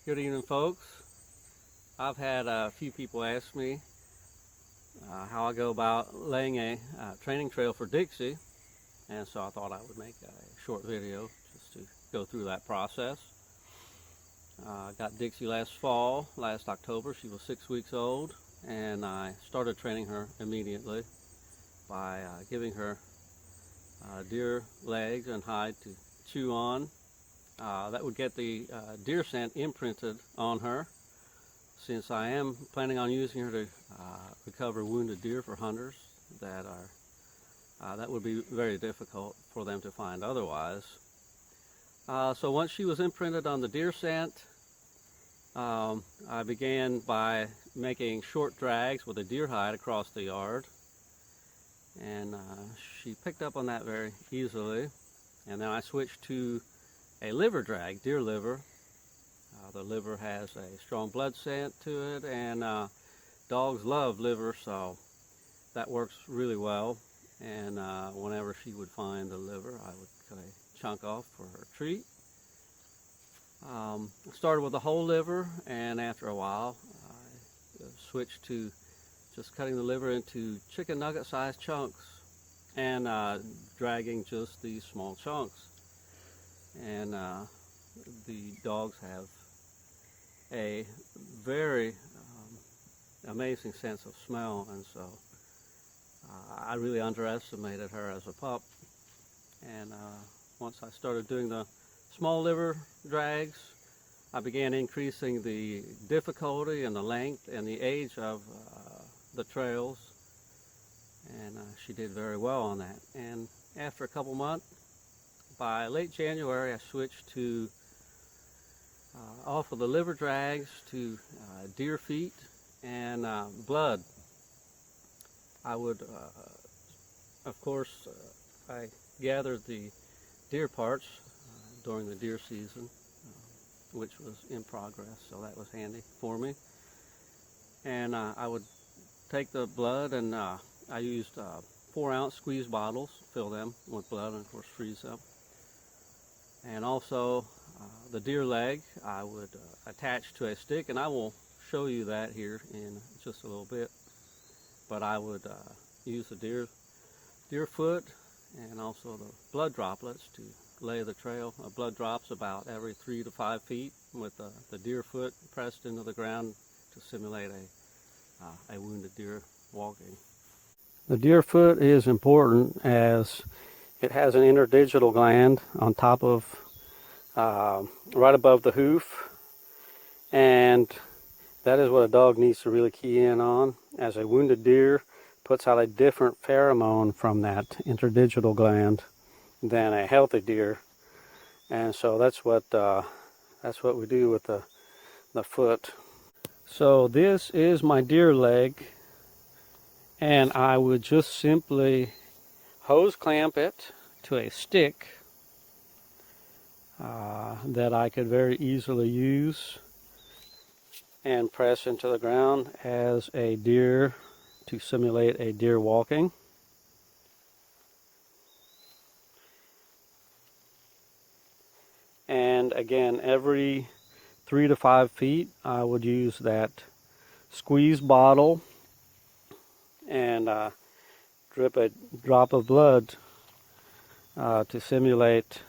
Good evening, folks. I've had a few people ask me how I go about laying a training trail for Dixie, and so I thought I would make a short video just to go through that process. I got Dixie last October. She was 6 weeks old, and I started training her immediately by giving her deer legs and hide to chew on. That would get the deer scent imprinted on her, since I am planning on using her to recover wounded deer for hunters that would be very difficult for them to find otherwise. So once she was imprinted on the deer scent, I began by making short drags with a deer hide across the yard, and she picked up on that very easily. And then I switched to a liver drag, deer liver. The liver has a strong blood scent to it, and dogs love liver, so that works really well. And whenever she would find the liver, I would cut a chunk off for her treat. I started with the whole liver, and after a while I switched to just cutting the liver into chicken nugget sized chunks and dragging just these small chunks. And the dogs have a very amazing sense of smell, and so I really underestimated her as a pup. And once I started doing the small liver drags, I began increasing the difficulty and the length and the age of the trails, and she did very well on that. And after a couple months, by late January, I switched to off of the liver drags to deer feet and blood. I would, of course, I gathered the deer parts during the deer season, which was in progress, so that was handy for me. And I would take the blood, and I used 4-ounce squeeze bottles, fill them with blood, and of course freeze them. And also the deer leg I would attach to a stick, and I will show you that here in just a little bit. But I would use the deer foot and also the blood droplets to lay the trail. Blood drops about every 3 to 5 feet, with the deer foot pressed into the ground to simulate a wounded deer walking. The deer foot is important as it has an interdigital gland on top of, right above the hoof, and that is what a dog needs to really key in on, as a wounded deer puts out a different pheromone from that interdigital gland than a healthy deer. And so that's what we do with the foot. So this is my deer leg, and I would just simply hose clamp it to a stick that I could very easily use and press into the ground as a deer to simulate a deer walking. And again, every 3 to 5 feet I would use that squeeze bottle and drip a drop of blood to simulate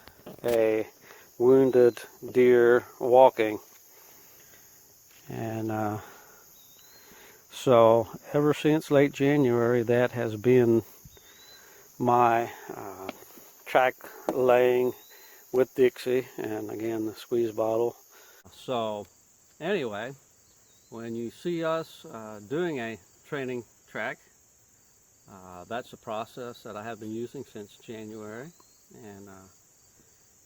a wounded deer walking. And so ever since late January, that has been my track laying with Dixie, and again the squeeze bottle. So anyway, when you see us doing a training track, that's a process that I have been using since January, and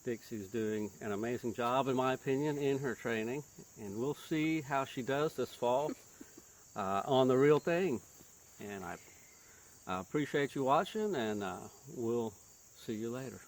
Dixie's doing an amazing job, in my opinion, in her training, and we'll see how she does this fall on the real thing. And I appreciate you watching, and we'll see you later.